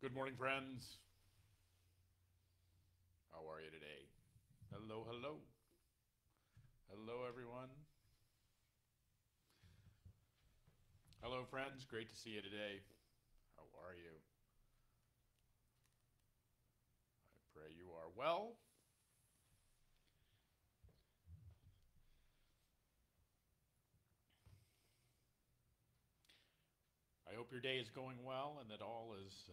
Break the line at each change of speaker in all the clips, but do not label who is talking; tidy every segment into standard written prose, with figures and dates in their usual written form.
Good morning, friends. How are you today? Hello, hello. Hello, everyone. Hello, friends. Great to see you today. How are you? I pray you are well. I hope your day is going well and that all is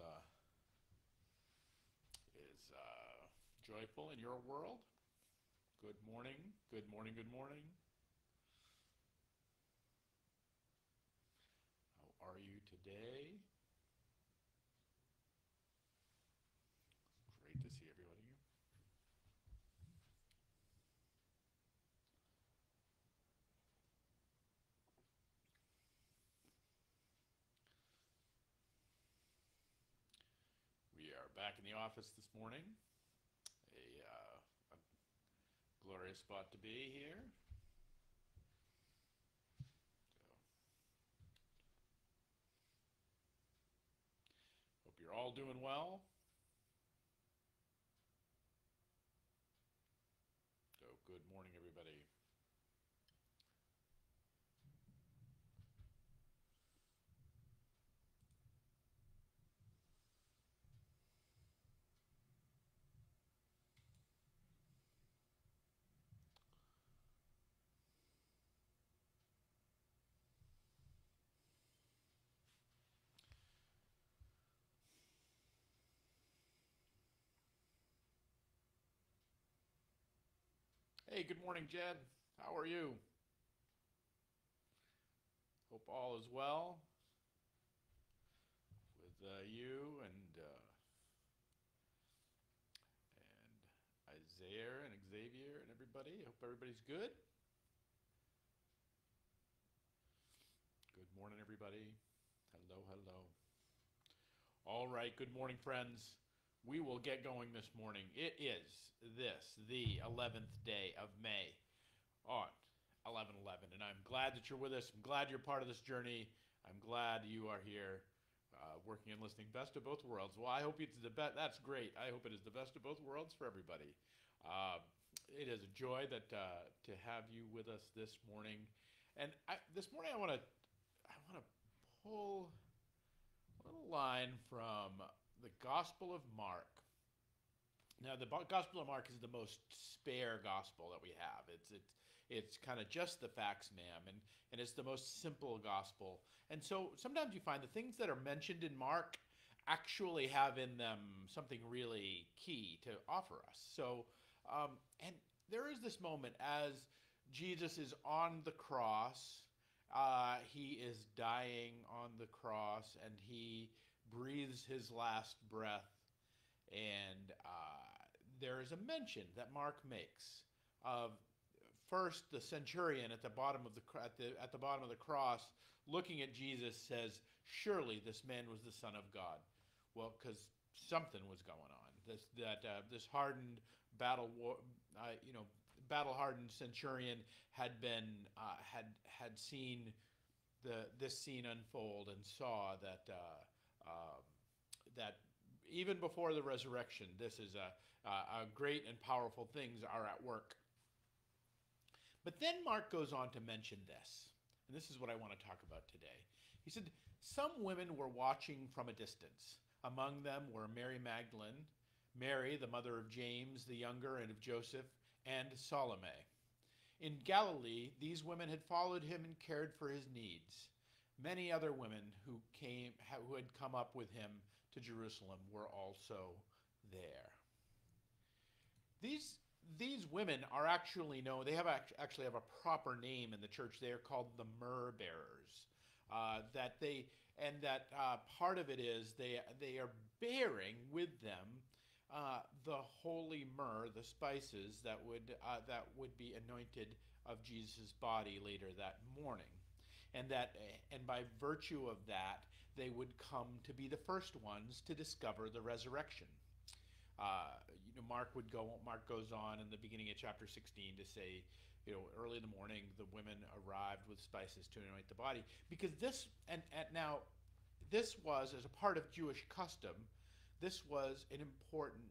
joyful in your world. Good morning. Good morning. Good morning. How are you today? Great to see everybody. We are back in the office this morning. A glorious spot to be here. Hope you're all doing well. So, good morning, everybody. Hey, good morning, Jed. How are you? Hope all is well with you and Isaiah and Xavier and everybody. Hope everybody's good. Good morning, everybody. Hello, hello. All right, good morning, friends. We will get going this morning. It is the 11th day of May on 11/11, and I'm glad that you're with us. I'm glad you're part of this journey. I'm glad you are here, working and listening. Best of both worlds. Well, I hope it's the best. That's great. I hope it is the best of both worlds for everybody. Uh, it is a joy to have you with us this morning. And this morning, I want to pull a little line from the Gospel of Mark. Now, the Gospel of Mark is the most spare gospel that we have. It's kind of just the facts, ma'am, and it's the most simple gospel. And so sometimes you find the things that are mentioned in Mark actually have in them something really key to offer us. And there is this moment as Jesus is on the cross. He is dying on the cross, and he breathes his last breath, and there is a mention that Mark makes of first the centurion at the bottom of the bottom of the cross, looking at Jesus, says, "Surely this man was the Son of God." Well, because something was going on. This hardened battle war, you know, battle hardened centurion had been had seen this scene unfold and saw that even before the resurrection, this is a great and powerful things are at work. But then Mark goes on to mention this, and this is what I want to talk about today. He said, "Some women were watching from a distance. Among them were Mary Magdalene, Mary, the mother of James the younger and of Joseph, and Salome. In Galilee, these women had followed him and cared for his needs. Many other women who had come up with him to Jerusalem were also there." These these women are actually known. They actually have a proper name in the church. They are called the myrrh bearers. Part of it is they are bearing with them the holy myrrh, the spices that would be anointed of Jesus' body later that morning, and by virtue of that, they would come to be the first ones to discover the resurrection. Mark goes on in the beginning of chapter 16 to say, early in the morning, the women arrived with spices to anoint the body, because this was as a part of Jewish custom. this was an important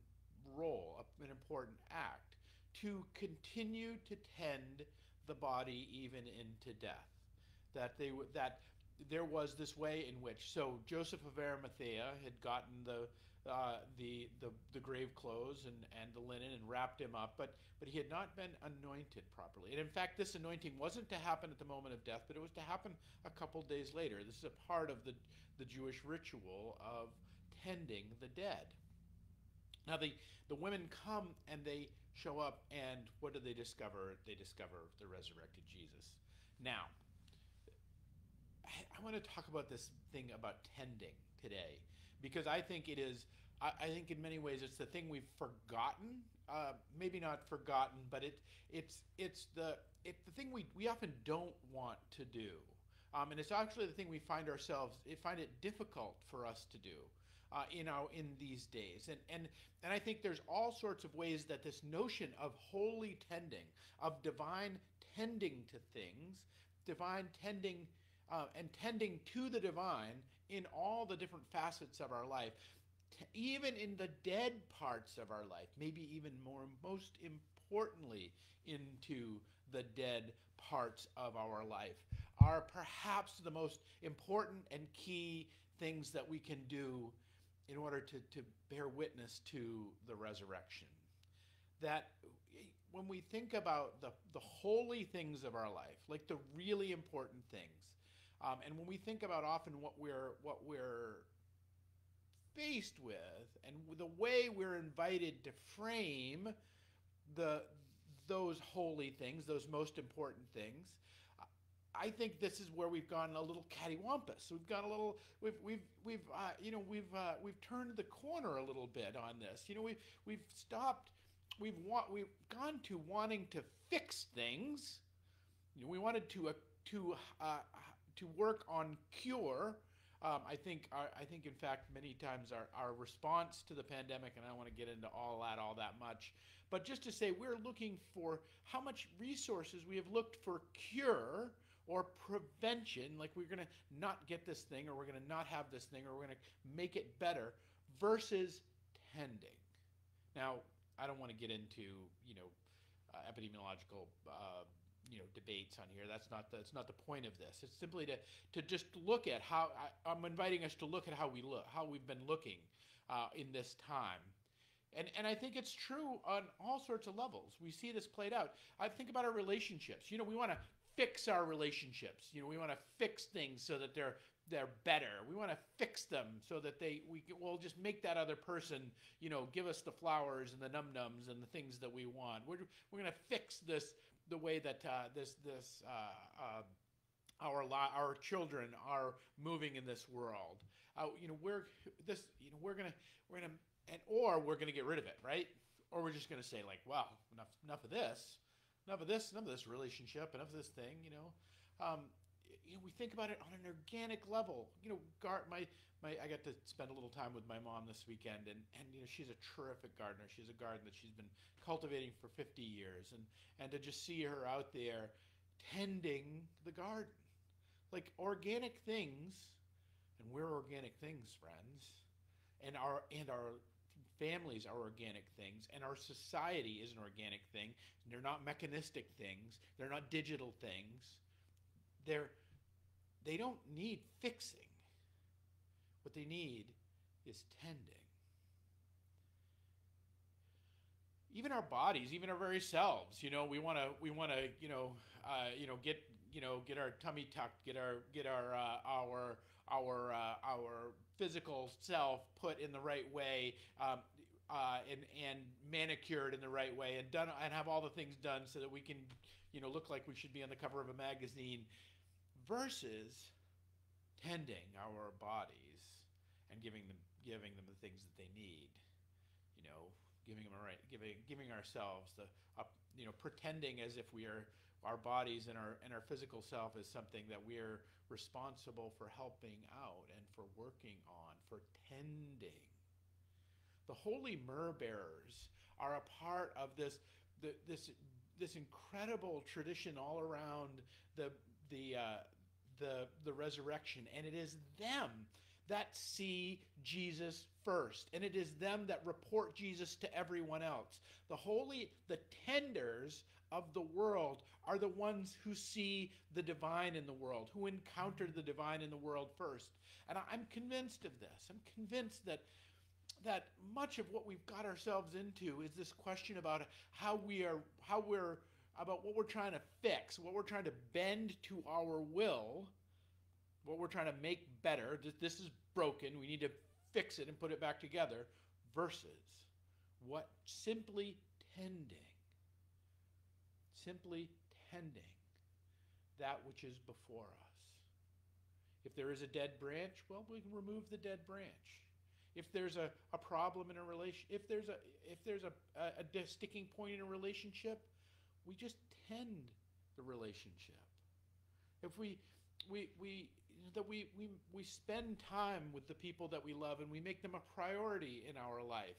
role, an important act, to continue to tend the body even into death. That there was this way in which, so Joseph of Arimathea had gotten the grave clothes and the linen and wrapped him up, but he had not been anointed properly. And in fact, this anointing wasn't to happen at the moment of death, but it was to happen a couple days later. This is a part of the Jewish ritual of tending the dead. Now the women come and they show up, and what do they discover? They discover the resurrected Jesus. Now, I want to talk about this thing about tending today, because I think it is. I think in many ways it's the thing we've forgotten. Maybe not forgotten, but it's the thing we often don't want to do, and it's actually the thing we find it difficult for us to do. In these days, and I think there's all sorts of ways that this notion of holy tending, of divine tending to things, divine tending, and tending to the divine in all the different facets of our life, even in the dead parts of our life, maybe even most importantly into the dead parts of our life, are perhaps the most important and key things that we can do in order to bear witness to the resurrection. That when we think about the holy things of our life, like the really important things, and when we think about often what we're faced with, and the way we're invited to frame those holy things, those most important things, I think this is where we've gone a little cattywampus. We've gone a little. We've turned the corner a little bit on this. We've stopped. We've gone to wanting to fix things. We wanted to work on cure. I think in fact many times our response to the pandemic, and I don't want to get into all that much, but just to say we're looking for how much resources we have looked for cure or prevention, like we're going to not get this thing, or we're going to not have this thing, or we're going to make it better, versus tending. Now, I don't want to get into epidemiological debates on here. That's not the point of this. It's simply to just look at how I'm inviting us to look at how we've been looking in this time. And I think it's true on all sorts of levels. We see this played out. I think about our relationships. We want to fix our relationships. We want to fix things so that they're better. We want to fix them so that we'll just make that other person, give us the flowers and the num-nums and the things that we want. We're going to fix this the way that our children are moving in this world. We're going to get rid of it, right? Or we're just going to say, like, well, enough of this. Enough of this relationship, enough of this thing, we think about it on an organic level. I got to spend a little time with my mom this weekend, and she's a terrific gardener. She's a garden that she's been cultivating for 50 years, and to just see her out there tending the garden, like organic things, and we're organic things, friends, and our families are organic things, and our society is an organic thing. They're not mechanistic things. They're not digital things. They don't need fixing. What they need is tending. Even our bodies, even our very selves, we want to get our tummy tucked, get our physical self put in the right way, and manicured in the right way, and done, and have all the things done so that we can look like we should be on the cover of a magazine, versus tending our bodies and giving them the things that they need, giving ourselves pretending as if our bodies and our physical self is something that we're responsible for helping out and for working on, for tending. The holy myrrh bearers are a part of this incredible tradition all around the resurrection, and it is them that see Jesus first, and it is them that report Jesus to everyone else. The tenders of the world are the ones who see the divine in the world, who encounter the divine in the world first. And I'm convinced of this. I'm convinced that much of what we've got ourselves into is this question about about what we're trying to fix, what we're trying to bend to our will, what we're trying to make better. This is broken. We need to fix it and put it back together, versus what simply tending that which is before us. If there is a dead branch, well, we can remove the dead branch. If there's a problem in a relation, if there's a sticking point in a relationship, we just tend the relationship. If we spend time with the people that we love and we make them a priority in our life,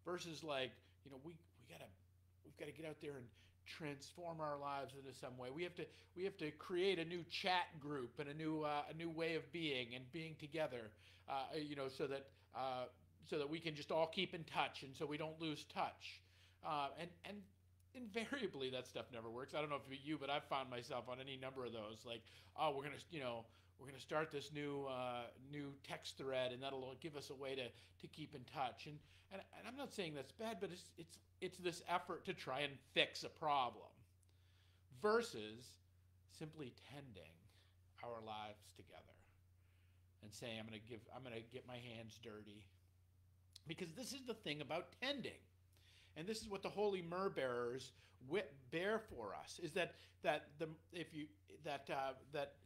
versus we've got to get out there and transform our lives into some way. We have to create a new chat group and a new way of being and being together, so that we can just all keep in touch and so we don't lose touch. And invariably that stuff never works. I don't know if you, but I've found myself on any number of those. Like, oh, we're gonna start this new text thread, and that'll give us a way to keep in touch. And I'm not saying that's bad, but it's this effort to try and fix a problem, versus simply tending our lives together and saying, I'm gonna get my hands dirty. Because this is the thing about tending. And this is what the holy myrrh bearers bear for us, is that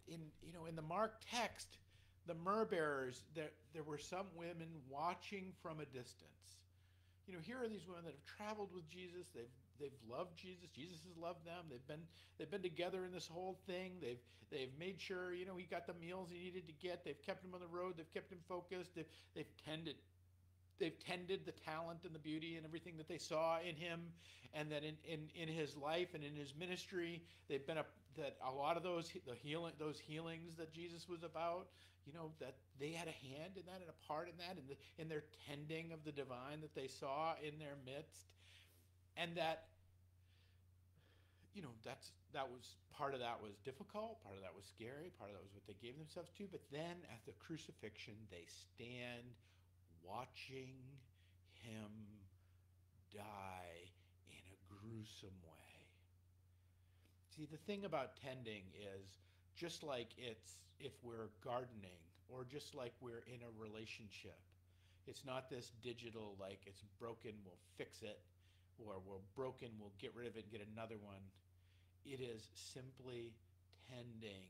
in the Mark text, the myrrh bearers, there were some women watching from a distance. Here are these women that have traveled with Jesus. They've loved Jesus. Jesus has loved them. They've been together in this whole thing. They've made sure he got the meals he needed to get. They've kept him on the road. They've kept him focused. They've tended the talent and the beauty and everything that they saw in him, and that in his life and in his ministry, they've been that a lot of those healings that Jesus was about, that they had a hand in that and a part in that, in their tending of the divine that they saw in their midst, and that that was part of that was difficult, part of that was scary, part of that was what they gave themselves to. But then at the crucifixion, they stand watching him die in a gruesome way. See, the thing about tending is, just like if we're gardening, or just like we're in a relationship, it's not this digital, like, it's broken, we'll fix it, or we're broken, we'll get rid of it and get another one. It is simply tending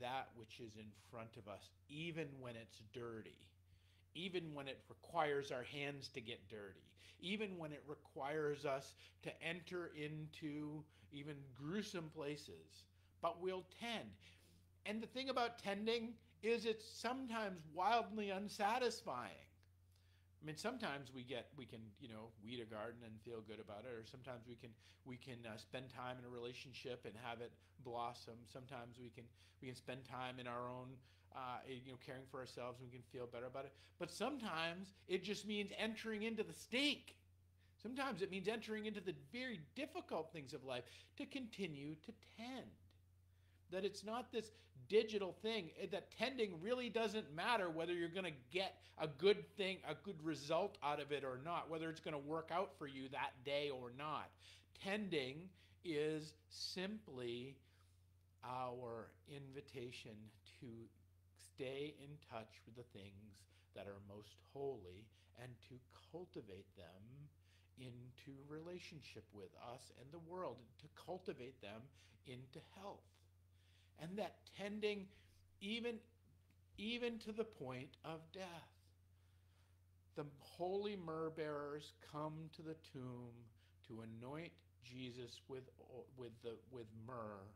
that which is in front of us, even when it's dirty. Even when it requires our hands to get dirty, even when it requires us to enter into even gruesome places, but we'll tend. And the thing about tending is it's sometimes wildly unsatisfying. I mean, sometimes we can weed a garden and feel good about it, or sometimes we can spend time in a relationship and have it blossom. Sometimes we can spend time in our own caring for ourselves, and we can feel better about it. But sometimes it just means entering into the stink. Sometimes it means entering into the very difficult things of life to continue to tend. That it's not this digital thing, that tending really doesn't matter whether you're going to get a good thing, a good result out of it or not, whether it's going to work out for you that day or not. Tending is simply our invitation to stay in touch with the things that are most holy, and to cultivate them into relationship with us and the world, to cultivate them into health. And that tending even to the point of death. The holy myrrh bearers come to the tomb to anoint Jesus with myrrh,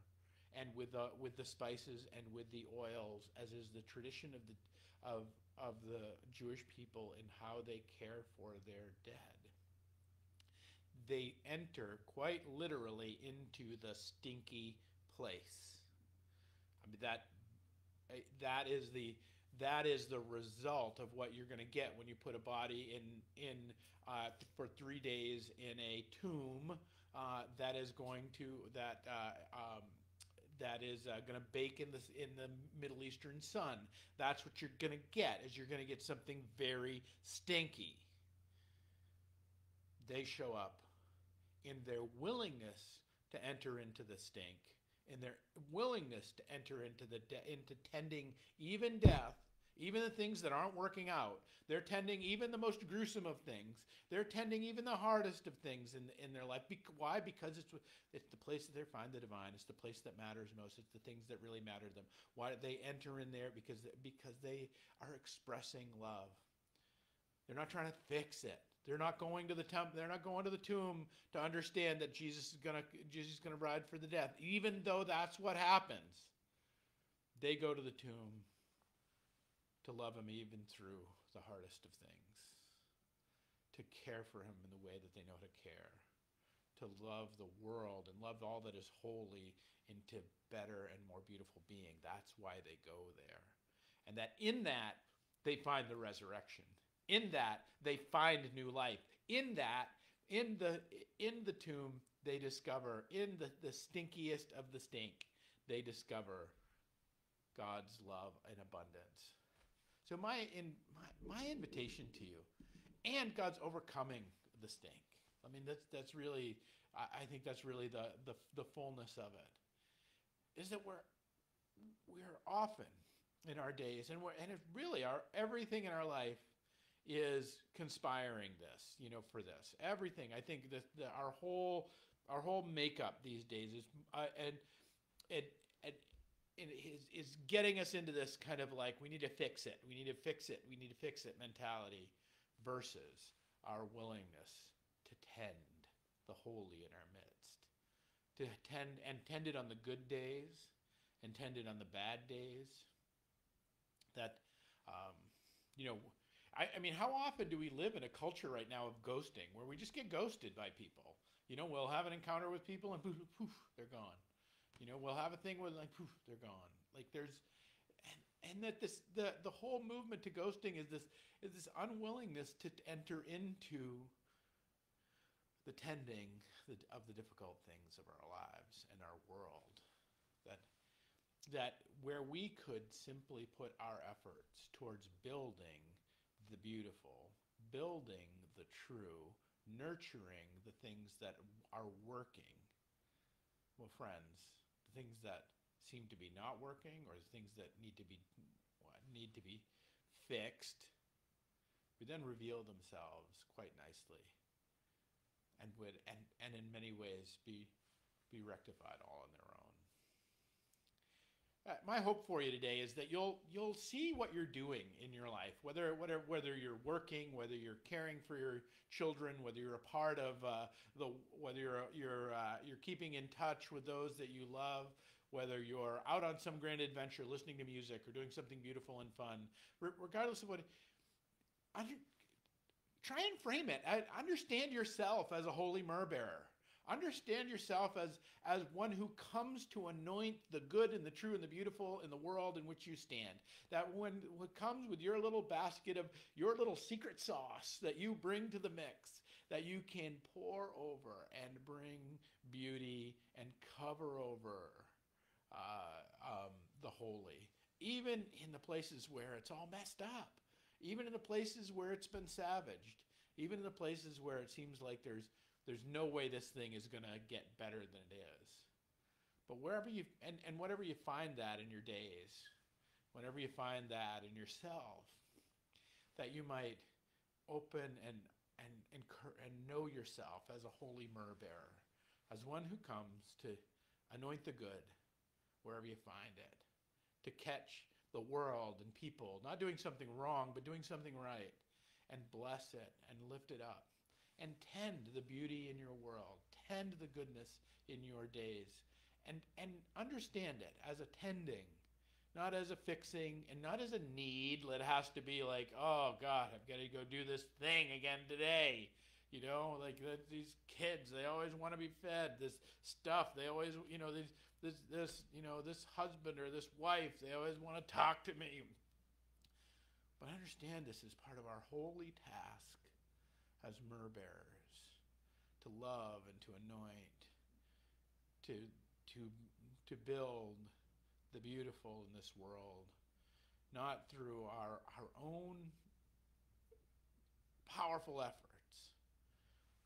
and with the spices and with the oils, as is the tradition of the Jewish people in how they care for their dead. They enter quite literally into the stinky place. I mean, that is That is the result of what you're going to get when you put a body in for 3 days in a tomb that is going to that is going to bake in the Middle Eastern sun. That's what you're going to get. Is you're going to get something very stinky. They show up in their willingness to enter into the stink, in their willingness to enter into into tending even death, even the things that aren't working out. They're tending even the most gruesome of things. They're tending even the hardest of things in their life. Why? Because it's the place that they find the divine. It's the place that matters most. It's the things that really matter to them. Why do they enter in there? Because they are expressing love. They're not trying to fix it. They're not going to the They're not going to the tomb to understand that Jesus is gonna ride for the death, even though that's what happens. They go to the tomb to love him even through the hardest of things, to care for him in the way that they know to care, to love the world and love all that is holy into better and more beautiful being. That's why they go there, and that in that they find the resurrection. In that, they find new life. In that, in the tomb, they discover, in the stinkiest of the stink, they discover God's love in abundance. So my invitation to you, and God's overcoming the stink. I mean, that's really, I think that's really the fullness of it, is that we're often in our days, and it really everything in our life is conspiring for this. Everything. I think that our whole makeup these days is getting us into this kind of like, we need to fix it mentality, versus our willingness to tend the holy in our midst, to tend it on the good days and tend it on the bad days. That I mean, how often do we live in a culture right now of ghosting, where we just get ghosted by people? We'll have an encounter with people and poof, poof, they're gone. We'll have a thing with, like, poof, they're gone. Like, there's, and that the whole movement to ghosting is this unwillingness to enter into the tending of the difficult things of our lives and our world. That where we could simply put our efforts towards building the beautiful, building the true, nurturing the things that are working. Well, friends, the things that seem to be not working, or the things that need to be fixed, would then reveal themselves quite nicely, and would and in many ways be rectified all on their own. My hope for you today is that you'll see what you're doing in your life, whether you're working, whether you're caring for your children, whether you're a part of whether you're keeping in touch with those that you love, whether you're out on some grand adventure, listening to music, or doing something beautiful and fun. Regardless of what, try and frame it. Understand yourself as a holy myrrh bearer. Understand yourself as one who comes to anoint the good and the true and the beautiful in the world in which you stand. That when what comes with your little basket of your little secret sauce that you bring to the mix, that you can pour over and bring beauty and cover over the holy, even in the places where it's all messed up, even in the places where it's been savaged, even in the places where it seems like there's no way this thing is going to get better than it is. But wherever you, and whatever you find that in your days, whenever you find that in yourself, that you might open and know yourself as a holy myrrh bearer, as one who comes to anoint the good wherever you find it, to catch the world and people, not doing something wrong, but doing something right, and bless it and lift it up. And tend the beauty in your world, tend the goodness in your days, and understand it as a tending, not as a fixing, and not as a need that has to be like, oh God, I've got to go do this thing again today. Like these kids, they always want to be fed this stuff. They always, this husband or this wife, they always want to talk to me. understand this as part of our holy task as myrrh bearers, to love and to anoint, to, to build the beautiful in this world, not through our own powerful efforts,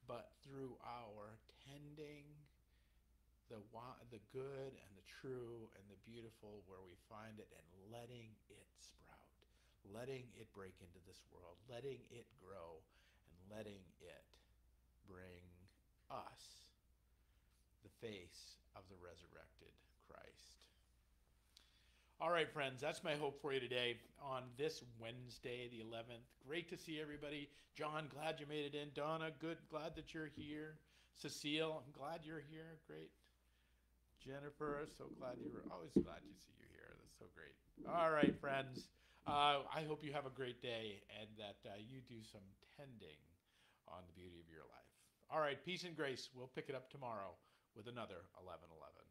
but through our tending the good and the true and the beautiful where we find it, and letting it sprout, letting it break into this world, letting it grow, and letting it bring us the face of the resurrected Christ. All right, friends, that's my hope for you today on this Wednesday, the 11th. Great to see everybody. John, glad you made it in. Donna, good, glad that you're here. Cecile, I'm glad you're here. Great. Jennifer, so glad always glad to see you here. That's so great. All right, friends. I hope you have a great day and that you do some tending on the beauty of your life. All right, peace and grace. We'll pick it up tomorrow with another 11:11.